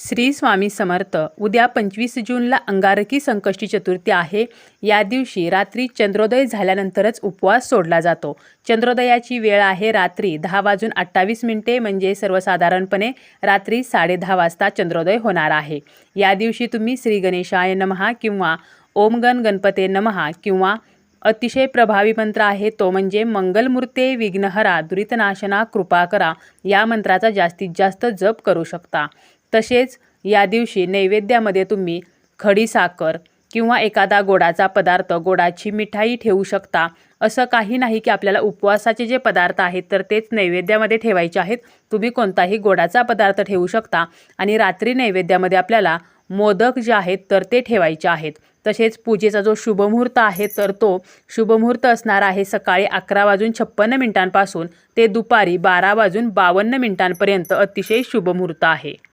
श्री स्वामी समर्थ. उद्या 25 जूनला अंगारकी संकष्टी चतुर्थी आहे. या दिवशी रात्री चंद्रोदय झाल्यानंतरच उपवास सोडला जातो. चंद्रोदयाची वेळ आहे रात्री 10:28 म्हणजे सर्वसाधारणपणे रात्री 10:30 वाजता चंद्रोदय होणार आहे. या दिवशी तुम्ही श्री गणेशाय नमः किंवा ओम गण गणपते नमः किंवा अतिशय प्रभावी मंत्र आहे तो म्हणजे मंगलमूर्ते विघ्नहरा दुरितनाशना कृपा करा या मंत्राचा जास्तीत जास्त जप करू शकता. तसेच या दिवशी नैवेद्यामध्ये तुम्ही खडी साखर किंवा एखादा गोडाचा पदार्थ, गोडाची मिठाई ठेवू शकता. असं काही नाही की आपल्याला उपवासाचे जे पदार्थ आहेत तर तेच नैवेद्यामध्ये ठेवायचे आहेत. तुम्ही कोणताही गोडाचा पदार्थ ठेवू शकता आणि रात्री नैवेद्यामध्ये आपल्याला मोदक जे आहेत तर ते ठेवायचे आहेत. तसेच पूजेचा जो शुभमुहूर्त आहे तर तो शुभमुहूर्त असणार आहे सकाळी 11:56 पासून ते दुपारी 12:52 अतिशय शुभमुहूर्त आहे.